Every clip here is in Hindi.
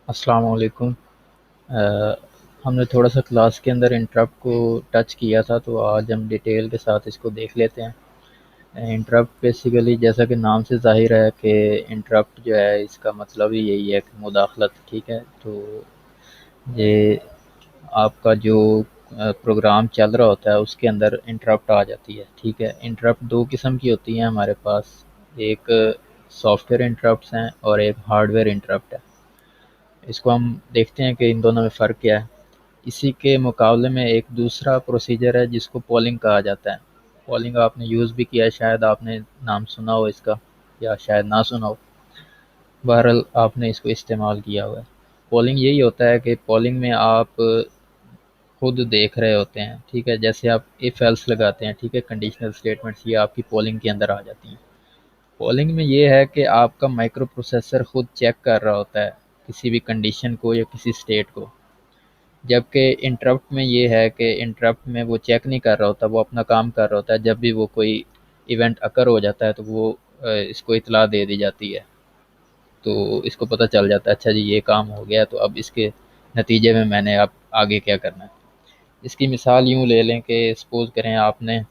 अस्सलाम वालेकुम। हमने थोड़ा सा क्लास के अंदर इंटरप्ट को टच किया था, तो आज हम डिटेल के साथ इसको देख लेते हैं। इंटरप्ट बेसिकली जैसा कि नाम से ज़ाहिर है कि इंटरप्ट जो है इसका मतलब ही यही है कि मुदाखलत। ठीक है, तो ये आपका जो प्रोग्राम चल रहा होता है उसके अंदर इंटरप्ट आ जाती है। ठीक है, इंटरप्ट दो किस्म की होती हैं हमारे पास। एक सॉफ्टवेयर इंटरप्ट्स हैं और एक हार्डवेयर इंटरप्ट है। इसको हम देखते हैं कि इन दोनों में फ़र्क क्या है। इसी के मुकाबले में एक दूसरा प्रोसीजर है जिसको पोलिंग कहा जाता है। पोलिंग आपने यूज़ भी किया है, शायद आपने नाम सुना हो इसका या शायद ना सुना हो। बहरहाल आपने इसको इस्तेमाल किया हुआ है। पोलिंग यही होता है कि पोलिंग में आप खुद देख रहे होते हैं। ठीक है, जैसे आप इफ़ एल्स लगाते हैं, ठीक है, कंडीशनल स्टेटमेंट्स ये आपकी पोलिंग के अंदर आ जाती हैं। पोलिंग में ये है कि आपका माइक्रो प्रोसेसर खुद चेक कर रहा होता है किसी भी कंडीशन को या किसी स्टेट को। जबकि इंटरप्ट में ये है कि इंटरप्ट में वो चेक नहीं कर रहा होता, वो अपना काम कर रहा होता है। जब भी वो कोई इवेंट अकर हो जाता है तो वो इसको इतला दे दी जाती है, तो इसको पता चल जाता है अच्छा जी ये काम हो गया, तो अब इसके नतीजे में मैंने अब आगे क्या करना है। इसकी मिसाल यूँ ले लें कि सपोज़ करें आपने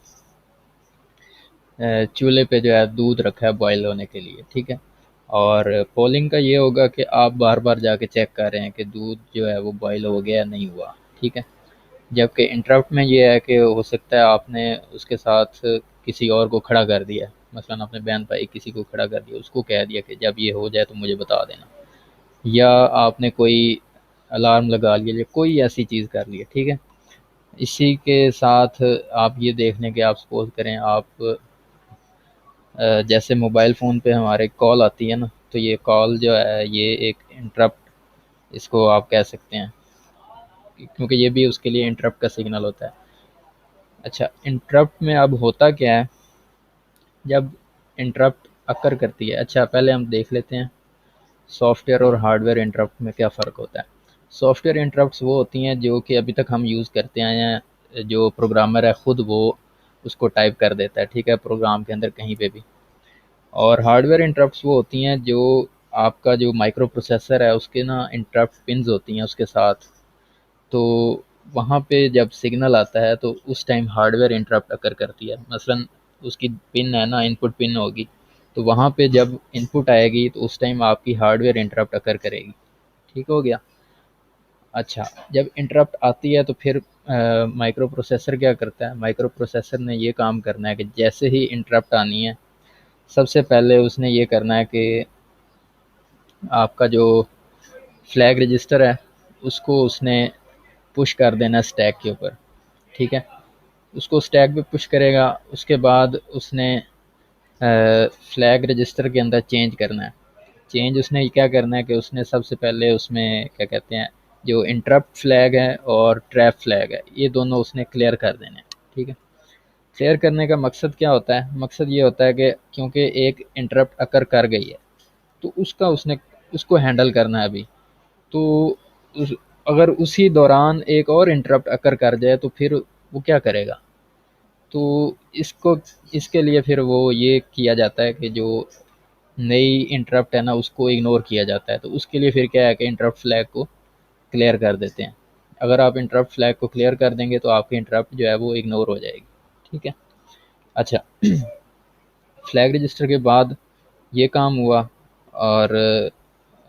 चूल्हे पे जो है दूध रखा है बॉयल होने के लिए। ठीक है, और पोलिंग का ये होगा कि आप बार बार जाके चेक कर रहे हैं कि दूध जो है वो बॉयल हो गया या नहीं हुआ। ठीक है, जबकि इंटरप्ट में ये है कि हो सकता है आपने उसके साथ किसी और को खड़ा कर दिया, मसलन अपने बहन भाई किसी को खड़ा कर दिया, उसको कह दिया कि जब ये हो जाए तो मुझे बता देना, या आपने कोई अलार्म लगा लिया या कोई ऐसी चीज़ कर ली है। ठीक है, इसी के साथ आप ये देख लें कि आप सपोज करें आप जैसे मोबाइल फ़ोन पे हमारे कॉल आती है ना, तो ये कॉल जो है ये एक इंटरप्ट इसको आप कह सकते हैं, क्योंकि ये भी उसके लिए इंटरप्ट का सिग्नल होता है। अच्छा, इंटरप्ट में अब होता क्या है जब इंटरप्ट अकर करती है। अच्छा, पहले हम देख लेते हैं सॉफ्टवेयर और हार्डवेयर इंटरप्ट में क्या फ़र्क होता है। सॉफ्टवेयर इंटरप्ट्स वो होती हैं जो कि अभी तक हम यूज़ करते आए हैं, जो प्रोग्रामर है ख़ुद वो उसको टाइप कर देता है, ठीक है, प्रोग्राम के अंदर कहीं पे भी। और हार्डवेयर इंटरप्ट्स वो होती हैं जो आपका जो माइक्रो प्रोसेसर है उसके ना इंटरप्ट पिन्स होती हैं उसके साथ। तो वहाँ पे जब सिग्नल आता है तो उस टाइम हार्डवेयर इंटरप्ट अकर करती है। मसलन उसकी पिन है ना, इनपुट पिन होगी, तो वहाँ पे जब इनपुट आएगी तो उस टाइम आपकी हार्डवेयर इंटरप्ट अकर करेगी। ठीक हो गया। अच्छा, जब इंटरप्ट आती है तो फिर माइक्रो प्रोसेसर क्या करता है, माइक्रो प्रोसेसर ने ये काम करना है कि जैसे ही इंटरप्ट आनी है सबसे पहले उसने ये करना है कि आपका जो फ्लैग रजिस्टर है उसको उसने पुश कर देना है स्टैक के ऊपर। ठीक है, उसको स्टैक पे पुश करेगा, उसके बाद उसने फ्लैग रजिस्टर के अंदर चेंज करना है। चेंज उसने क्या करना है कि उसने सबसे पहले उसमें क्या कहते हैं, जो इंटरप्ट फ्लैग है और ट्रैप फ्लैग है ये दोनों उसने क्लियर कर देने हैं। ठीक है, क्लियर करने का मकसद क्या होता है, मकसद ये होता है कि क्योंकि एक इंटरप्ट अकर कर गई है तो उसका उसने उसको हैंडल करना है अभी। तो उस अगर उसी दौरान एक और इंटरप्ट अकर कर जाए तो फिर वो क्या करेगा। तो इसको इसके लिए फिर वो ये किया जाता है कि जो नई इंटरप्ट है ना उसको इग्नोर किया जाता है। तो उसके लिए फिर क्या है कि इंटरप्ट फ्लैग को क्लियर कर देते हैं। अगर आप इंटरप्ट फ्लैग को क्लियर कर देंगे तो आपकी इंटरप्ट जो है वो इग्नोर हो जाएगी। ठीक है। अच्छा, फ्लैग रजिस्टर के बाद ये काम हुआ, और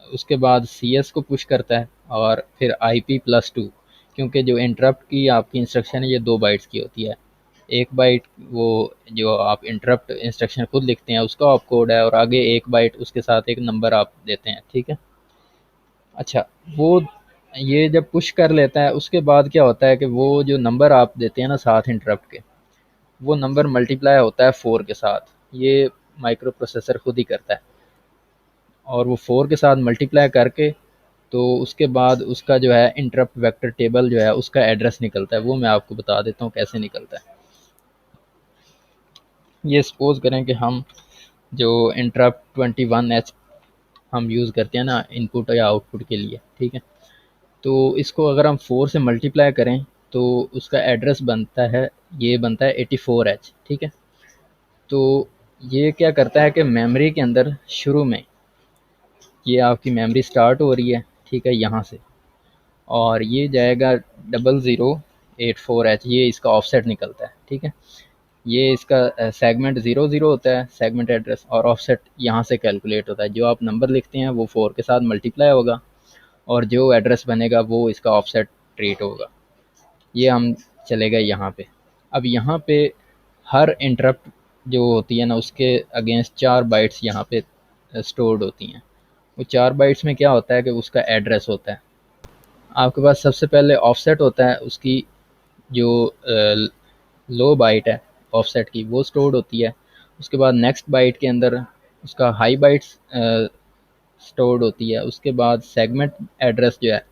उसके बाद सी एस को पुश करता है और फिर आई पी प्लस टू, क्योंकि जो इंटरप्ट की आपकी इंस्ट्रक्शन है ये 2 बाइट्स की होती है। एक बाइट वो जो आप इंटरप्ट इंस्ट्रक्शन खुद लिखते हैं उसका ऑप कोड है, और आगे एक बाइट उसके साथ एक नंबर आप देते हैं। ठीक है। अच्छा, वो ये जब पुश कर लेता है उसके बाद क्या होता है कि वो जो नंबर आप देते हैं ना साथ इंटरप्ट के, वो नंबर मल्टीप्लाई होता है 4 के साथ। ये माइक्रो प्रोसेसर खुद ही करता है, और वो 4 के साथ मल्टीप्लाई करके तो उसके बाद उसका जो है इंटरप्ट वेक्टर टेबल जो है उसका एड्रेस निकलता है। वो मैं आपको बता देता हूँ कैसे निकलता है। ये सपोज़ करें कि हम जो इंटरप्ट 21H हम यूज़ करते हैं ना इनपुट या आउटपुट के लिए। ठीक है, तो इसको अगर हम 4 से मल्टीप्लाई करें तो उसका एड्रेस बनता है, ये बनता है 84H। ठीक है, तो ये क्या करता है कि मेमोरी के अंदर शुरू में ये आपकी मेमोरी स्टार्ट हो रही है, ठीक है, यहाँ से, और ये जाएगा 0084H, ये इसका ऑफसेट निकलता है। ठीक है, ये इसका सेगमेंट 00 होता है सेगमेंट एड्रेस, और ऑफसेट यहाँ से कैलकुलेट होता है। जो आप नंबर लिखते हैं वो 4 के साथ मल्टीप्लाई होगा, और जो एड्रेस बनेगा वो इसका ऑफसेट ट्रीट होगा। ये हम चले गए यहाँ पे। अब यहाँ पे हर इंटरप्ट जो होती है ना, उसके अगेंस्ट 4 बाइट्स यहाँ पे स्टोर्ड होती हैं। वो 4 बाइट्स में क्या होता है कि उसका एड्रेस होता है। आपके पास सबसे पहले ऑफसेट होता है, उसकी जो लो बाइट है ऑफसेट की वो स्टोर्ड होती है। उसके बाद नेक्स्ट बाइट के अंदर उसका हाई बाइट्स स्टोर्ड होती है। उसके बाद सेगमेंट एड्रेस जो है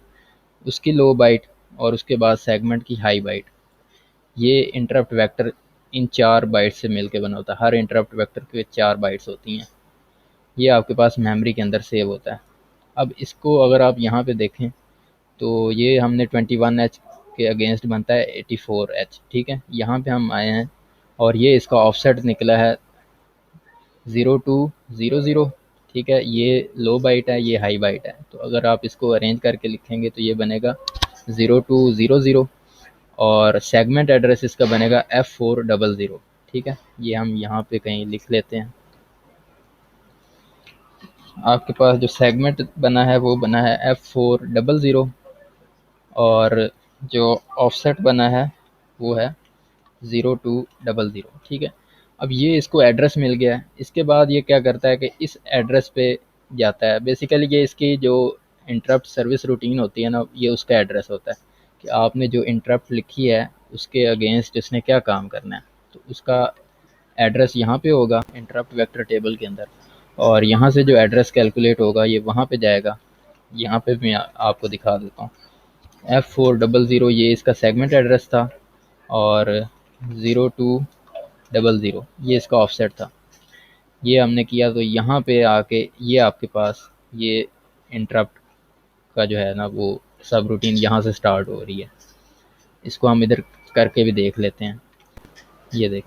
उसकी लो बाइट, और उसके बाद सेगमेंट की हाई बाइट। ये इंटरप्ट वेक्टर इन 4 बाइट्स से मिलकर बना होता है। हर इंटरप्ट वेक्टर के 4 बाइट्स होती हैं। ये आपके पास मेमोरी के अंदर सेव होता है। अब इसको अगर आप यहाँ पे देखें तो ये हमने 21H के अगेंस्ट बनता है 84H। ठीक है, यहाँ पे हम आए हैं और ये इसका ऑफसेट निकला है 0200। ठीक है, ये लो बाइट है, ये हाई बाइट है। तो अगर आप इसको अरेंज करके लिखेंगे तो ये बनेगा 0200, और सेगमेंट एड्रेस इसका बनेगा F400। ठीक है, ये हम यहाँ पे कहीं लिख लेते हैं। आपके पास जो सेगमेंट बना है वो बना है F400, और जो ऑफसेट बना है वो है 0200। ठीक है, अब ये इसको एड्रेस मिल गया है। इसके बाद ये क्या करता है कि इस एड्रेस पे जाता है। बेसिकली ये इसकी जो इंटरप्ट सर्विस रूटीन होती है ना, ये उसका एड्रेस होता है कि आपने जो इंटरप्ट लिखी है उसके अगेंस्ट इसने क्या काम करना है। तो उसका एड्रेस यहाँ पे होगा इंटरप्ट वेक्टर टेबल के अंदर, और यहाँ से जो एड्रेस कैलकुलेट होगा ये वहाँ पे जाएगा। यहाँ पे मैं आपको दिखा देता हूँ। F400 ये इसका सेगमेंट एड्रेस था, और 0200 ये इसका ऑफसेट था। ये हमने किया तो यहाँ पे आके ये आपके पास ये इंटरप्ट का जो है ना वो सब रूटीन यहाँ से स्टार्ट हो रही है। इसको हम इधर करके भी देख लेते हैं। ये देख,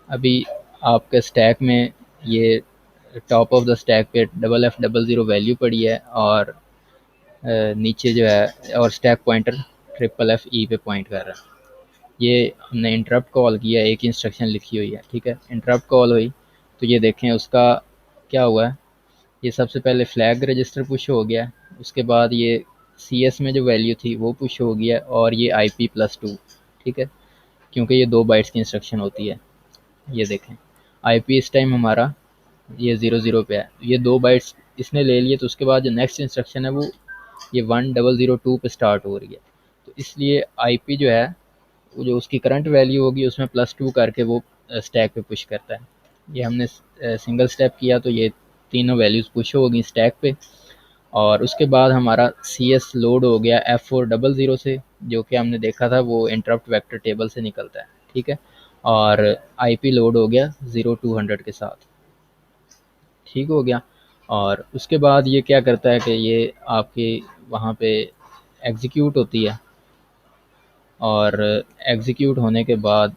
अभी आपके स्टैक में ये टॉप ऑफ द स्टैक पे FF00 वैल्यू पड़ी है, और नीचे जो है और स्टैक पॉइंटर FFE पे पॉइंट कर रहा है। ये हमने इंटरप्ट कॉल किया, एक इंस्ट्रक्शन लिखी हुई है। ठीक है, इंटरप्ट कॉल हुई तो ये देखें उसका क्या हुआ है। ये सबसे पहले फ्लैग रजिस्टर पुश हो गया, उसके बाद ये CS में जो वैल्यू थी वो पुश हो गया, और ये IP+2। ठीक है, क्योंकि ये 2 बाइट्स की इंस्ट्रक्शन होती है। ये देखें IP इस टाइम हमारा ये 00 पे है, ये 2 बाइट्स इसने ले लिए। तो उसके बाद जो नेक्स्ट इंस्ट्रक्शन है वो ये 1002 पे स्टार्ट हो रही है। तो इसलिए IP जो है वो जो उसकी करंट वैल्यू होगी उसमें +2 करके वो स्टैक पे पुश करता है। ये हमने सिंगल स्टेप किया तो ये तीनों वैल्यूज़ पुश होगी स्टैक पे, और उसके बाद हमारा CS लोड हो गया F400 से, जो कि हमने देखा था वो इंटरप्ट वेक्टर टेबल से निकलता है। ठीक है, और IP लोड हो गया 0200 के साथ। ठीक हो गया, और उसके बाद ये क्या करता है कि ये आपके वहाँ पे एग्जीक्यूट होती है, और एग्जीक्यूट होने के बाद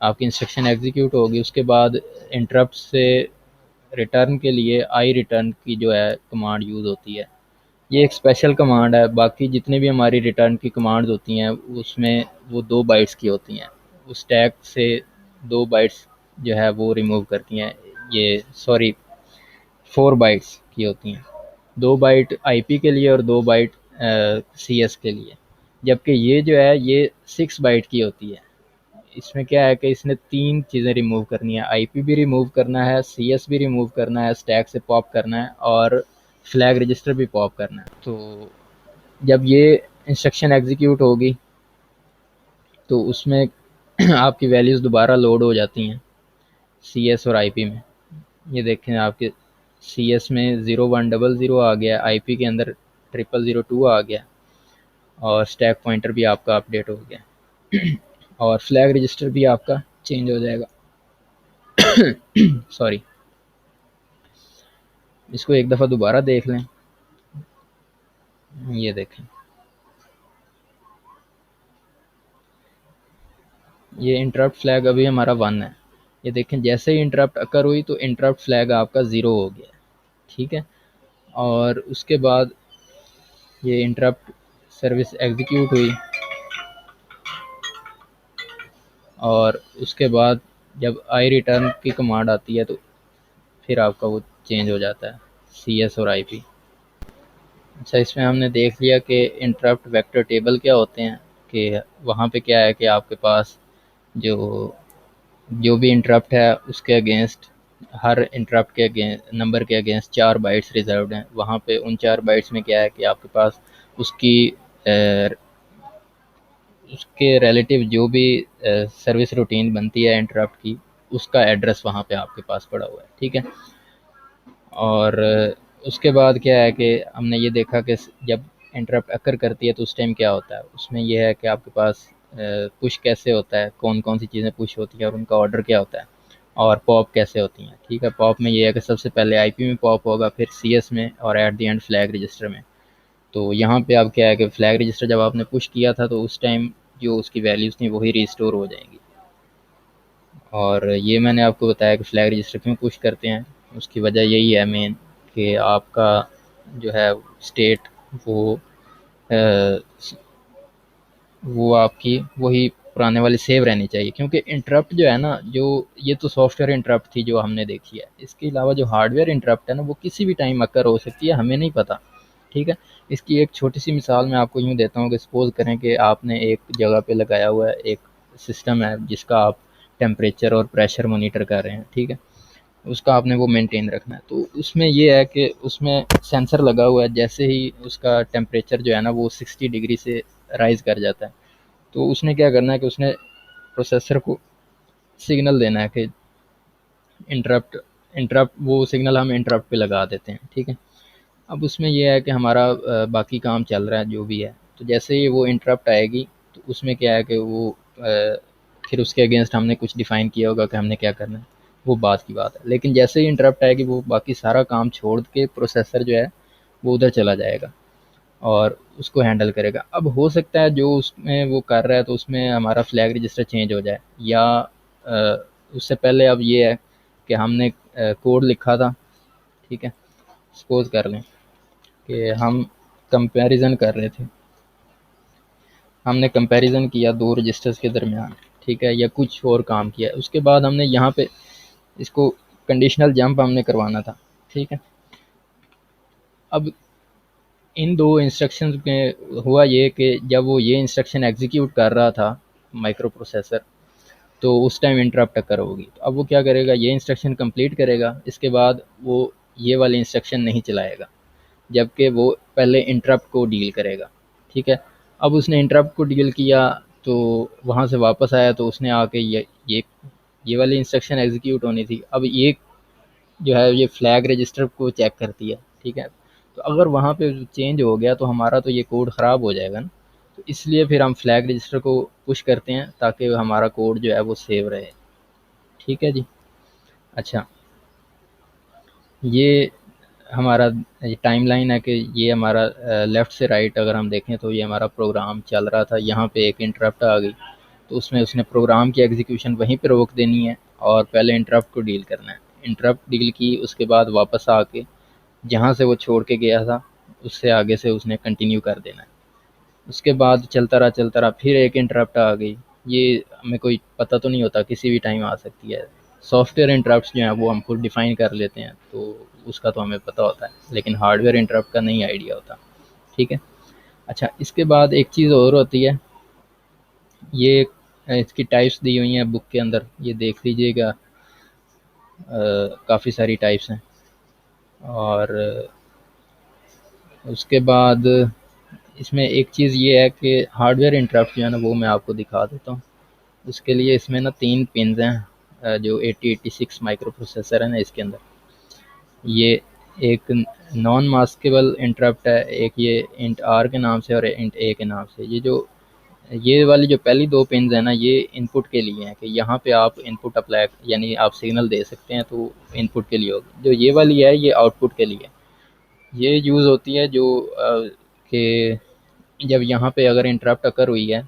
आपकी इंस्ट्रक्शन एग्जीक्यूट होगी। उसके बाद इंटरप्ट से रिटर्न के लिए आई रिटर्न की जो है कमांड यूज़ होती है। ये एक स्पेशल कमांड है। बाकी जितने भी हमारी रिटर्न की कमांड्स होती हैं उसमें वो 2 बाइट्स की होती हैं। उस स्टैक से 2 बाइट्स जो है वो रिमूव करती हैं। ये सॉरी 4 बाइट्स की होती हैं, 2 बाइट IP के लिए और 2 बाइट CS के लिए। जबकि ये जो है ये 6 बाइट की होती है। इसमें क्या है कि इसने 3 चीज़ें रिमूव करनी है, IP भी रिमूव करना है, CS भी रिमूव करना है, स्टैक से पॉप करना है, और फ्लैग रजिस्टर भी पॉप करना है। तो जब ये इंस्ट्रक्शन एग्जीक्यूट होगी तो उसमें आपकी वैल्यूज़ दोबारा लोड हो जाती हैं CS और IP में। ये देखें आपके CS में 0100 आ गया, IP के अंदर 0002 आ गया, और स्टैक पॉइंटर भी आपका अपडेट हो गया और फ्लैग रजिस्टर भी आपका चेंज हो जाएगा। सॉरी, इसको एक दफ़ा दोबारा देख लें। ये देखें, ये इंटरप्ट फ्लैग अभी हमारा 1 है। ये देखें जैसे ही इंटरप्ट अकर हुई तो इंटरप्ट फ्लैग आपका 0 हो गया। ठीक है, और उसके बाद ये इंटरप्ट सर्विस एग्जीक्यूट हुई और उसके बाद जब आई रिटर्न की कमांड आती है तो फिर आपका वो चेंज हो जाता है CS और IP। अच्छा, इसमें हमने देख लिया कि इंटरप्ट वेक्टर टेबल क्या होते हैं, कि वहाँ पे क्या है कि आपके पास जो जो भी इंटरप्ट है उसके अगेंस्ट, हर इंटरप्ट के अगेंस्ट नंबर के अगेंस्ट 4 बाइट्स रिजर्व्ड हैं। वहाँ पे उन 4 बाइट्स में क्या है कि आपके पास उसकी उसके रिलेटिव जो भी सर्विस रूटीन बनती है इंटरप्ट की, उसका एड्रेस वहाँ पे आपके पास पड़ा हुआ है, ठीक है। और उसके बाद क्या है कि हमने ये देखा कि जब इंटरप्ट अकर करती है तो उस टाइम क्या होता है, उसमें यह है कि आपके पास पुश कैसे होता है, कौन कौन सी चीज़ें पुश होती हैं और उनका ऑर्डर क्या होता है, और पॉप कैसे होती हैं, ठीक है। पॉप में ये है कि सबसे पहले IP में पॉप होगा, फिर CS में, और at the end flag register में। तो यहाँ पे अब क्या है कि फ्लैग रजिस्टर जब आपने पुश किया था तो उस टाइम जो उसकी वैल्यूज़ थी वही रिस्टोर हो जाएंगी। और ये मैंने आपको बताया कि फ्लैग रजिस्टर क्यों पुश करते हैं, उसकी वजह यही है मेन, कि आपका जो है स्टेट वो अ, वो आपकी वही पुराने वाली सेव रहनी चाहिए। क्योंकि इंटरप्ट जो है ना, जो ये तो सॉफ्टवेयर इंटरप्ट थी जो हमने देखी है, इसके अलावा जो हार्डवेयर इंटरप्ट है ना वो किसी भी टाइम अकर हो सकती है, हमें नहीं पता, ठीक है। इसकी एक छोटी सी मिसाल मैं आपको यूँ देता हूँ कि सपोज़ करें कि आपने एक जगह पे लगाया हुआ है एक सिस्टम है जिसका आप टेम्परेचर और प्रेशर मॉनिटर कर रहे हैं, ठीक है। उसका आपने वो मेंटेन रखना है, तो उसमें ये है कि उसमें सेंसर लगा हुआ है, जैसे ही उसका टेम्परेचर जो है ना वो 60 डिग्री से राइज़ कर जाता है, तो उसने क्या करना है कि उसने प्रोसेसर को सिग्नल देना है कि इंटरप्ट इंटरप्ट वो सिग्नल हम इंटरप्ट पे लगा देते हैं, ठीक है। अब उसमें यह है कि हमारा बाकी काम चल रहा है जो भी है, तो जैसे ही वो इंटरप्ट आएगी तो उसमें क्या है कि वो फिर उसके अगेंस्ट हमने कुछ डिफ़ाइन किया होगा कि हमने क्या करना है, वो बात की बात है। लेकिन जैसे ही इंटरप्ट आएगी वो बाकी सारा काम छोड़ के प्रोसेसर जो है वो उधर चला जाएगा और उसको हैंडल करेगा। अब हो सकता है जो उसमें वो कर रहा है तो उसमें हमारा फ्लैग रजिस्टर चेंज हो जाए, या उससे पहले अब ये है कि हमने कोड लिखा था, ठीक है। सपोज़ कर लें कि हम कंपैरिजन कर रहे थे, हमने कंपैरिजन किया दो रजिस्टर्स के दरमियान, ठीक है, या कुछ और काम किया, उसके बाद हमने यहाँ पे इसको कंडीशनल जंप हमने करवाना था, ठीक है। अब इन दो इंस्ट्रक्शंस में हुआ ये कि जब वो ये इंस्ट्रक्शन एग्जीक्यूट कर रहा था माइक्रो प्रोसेसर, तो उस टाइम इंटरप्ट अकर होगी। तो अब वो क्या करेगा, ये इंस्ट्रक्शन कंप्लीट करेगा, इसके बाद वो ये वाली इंस्ट्रक्शन नहीं चलाएगा, जबकि वो पहले इंटरप्ट को डील करेगा, ठीक है। अब उसने इंटरप्ट को डील किया तो वहाँ से वापस आया तो उसने आके ये वाली इंस्ट्रक्शन एग्जीक्यूट होनी थी। अब ये जो है ये फ्लैग रजिस्टर को चेक करती है, ठीक है। तो अगर वहाँ पे चेंज हो गया तो हमारा तो ये कोड ख़राब हो जाएगा ना, तो इसलिए फिर हम फ्लैग रजिस्टर को पुश करते हैं ताकि हमारा कोड जो है वो सेव रहे, ठीक है जी। अच्छा, ये हमारा टाइमलाइन है कि ये हमारा लेफ़्ट से राइट अगर हम देखें तो ये हमारा प्रोग्राम चल रहा था, यहाँ पे एक इंटरप्ट आ गई तो उसमें उसने प्रोग्राम की एग्जीक्यूशन वहीं पे रोक देनी है और पहले इंटरप्ट को डील करना है। इंटरप्ट डील की उसके बाद वापस आके जहाँ से वो छोड़ के गया था उससे आगे से उसने कंटिन्यू कर देना है। उसके बाद चलता रहा फिर एक इंटरप्ट आ गई, ये हमें कोई पता तो नहीं होता, किसी भी टाइम आ सकती है। सॉफ्टवेयर इंटरप्ट्स जो हैं वो हम खुद डिफ़ाइन कर लेते हैं तो उसका तो हमें पता होता है, लेकिन हार्डवेयर इंटरप्ट का नहीं आइडिया होता, ठीक है। अच्छा, इसके बाद एक चीज़ और होती है, ये इसकी टाइप्स दी हुई हैं बुक के अंदर, ये देख लीजिएगा, काफ़ी सारी टाइप्स हैं। और उसके बाद इसमें एक चीज़ ये है कि हार्डवेयर इंटरप्ट जो है ना वो मैं आपको दिखा देता हूँ। उसके लिए इसमें ना 3 पिन्स हैं, जो 8086 माइक्रो प्रोसेसर है ना इसके अंदर। ये एक नॉन मास्केबल इंटरप्ट है, एक ये इंट आर के नाम से और इंट ए के नाम से। ये वाली जो पहली 2 पिन्स हैं ना ये इनपुट के लिए हैं, कि यहाँ पे आप इनपुट अप्लाई यानी आप सिग्नल दे सकते हैं तो इनपुट के लिए होगी। जो ये वाली है ये आउटपुट के लिए, ये यूज़ होती है जो कि जब यहाँ पे अगर इंटरप्ट अकर हुई है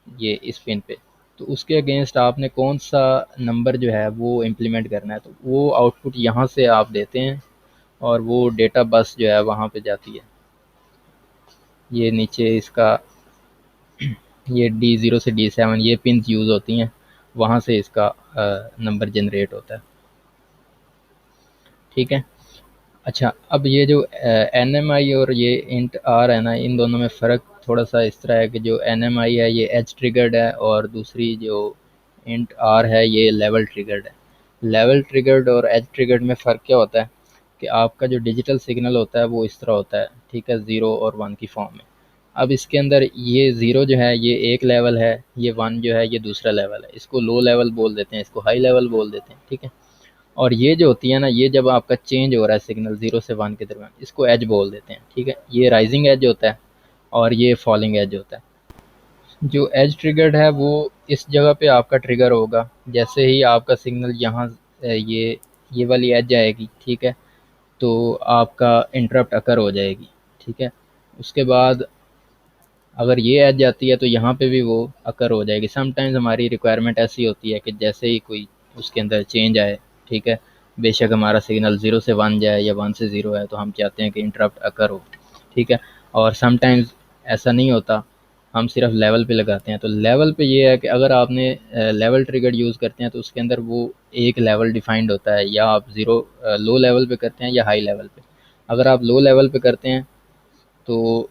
ये इस पिन पे, तो उसके अगेंस्ट आपने कौन सा नंबर जो है वो इम्प्लीमेंट करना है, तो वो आउटपुट यहाँ से आप देते हैं और वो डेटा बस जो है वहाँ पे जाती है। ये नीचे इसका ये D0 से D7 ये पिन्स यूज़ होती हैं, वहाँ से इसका नंबर जनरेट होता है। ठीक है। अच्छा, अब ये जो NMI और ये इंट आर है ना, इन दोनों में फ़र्क थोड़ा सा इस तरह है कि जो NMI है ये एज ट्रिगर्ड है और दूसरी जो इंट आर है ये लेवल ट्रिगर्ड है। लेवल ट्रिगर्ड और एज ट्रिगर्ड में फ़र्क क्या होता है कि आपका जो डिजिटल सिग्नल होता है वो इस तरह होता है, ठीक है, 0 और 1 की फॉर्म में। अब इसके अंदर ये 0 जो है ये एक लेवल है, ये 1 जो है ये दूसरा लेवल है, इसको लो लेवल बोल देते हैं, इसको हाई लेवल बोल देते हैं। ठीक है। और ये जो होती है ना, ये जब आपका चेंज हो रहा है सिग्नल 0 से 1 के दरमियान, इसको एज बोल देते हैं। ठीक है, ये राइजिंग एज होता है और ये फॉलिंग एज होता है। जो एज ट्रिगर्ड है वो इस जगह पे आपका ट्रिगर होगा जैसे ही आपका सिग्नल यहाँ ये वाली एज आएगी। ठीक है, तो आपका इंटरप्ट अकर हो जाएगी। ठीक है, उसके बाद अगर ये एज जाती है तो यहाँ पे भी वो अकर हो जाएगी। समटाइम्स हमारी रिक्वायरमेंट ऐसी होती है कि जैसे ही कोई उसके अंदर चेंज आए, ठीक है, बेशक हमारा सिग्नल 0 से 1 जाए या 1 से 0 है, तो हम चाहते हैं कि इंटरप्ट अकर हो। ठीक है। और समटाइम्स ऐसा नहीं होता, हम सिर्फ लेवल पे लगाते हैं। तो लेवल पे ये है कि अगर आपने लेवल ट्रिगर यूज़ करते हैं तो उसके अंदर वो एक लेवल डिफाइंड होता है, या आप ज़ीरो लो लेवल पे करते हैं या हाई लेवल पे। अगर आप लो लेवल पे करते हैं तो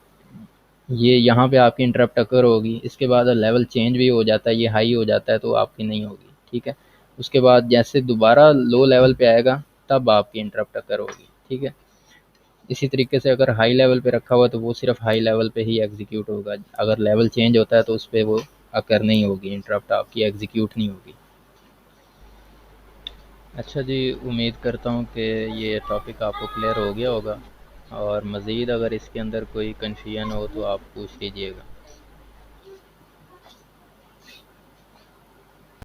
ये यहाँ पे आपकी इंटरप्ट अकर होगी। इसके बाद लेवल चेंज भी हो जाता है, ये हाई हो जाता है तो आपकी नहीं होगी। ठीक है। उसके बाद जैसे दोबारा लो लेवल पे आएगा तब आपकी इंटरप्ट अकर होगी। ठीक है। इसी तरीके से अगर हाई लेवल पे रखा हुआ तो वो सिर्फ हाई लेवल पे ही एग्जीक्यूट होगा, अगर लेवल चेंज होता है तो उस पर वो अकर नहीं होगी, इंटरप्ट आपकी एग्जीक्यूट नहीं होगी। अच्छा जी, उम्मीद करता हूँ कि ये टॉपिक आपको क्लियर हो गया होगा, और मज़ीद अगर इसके अंदर कोई कन्फ्यूजन हो तो आप पूछ लीजिएगा।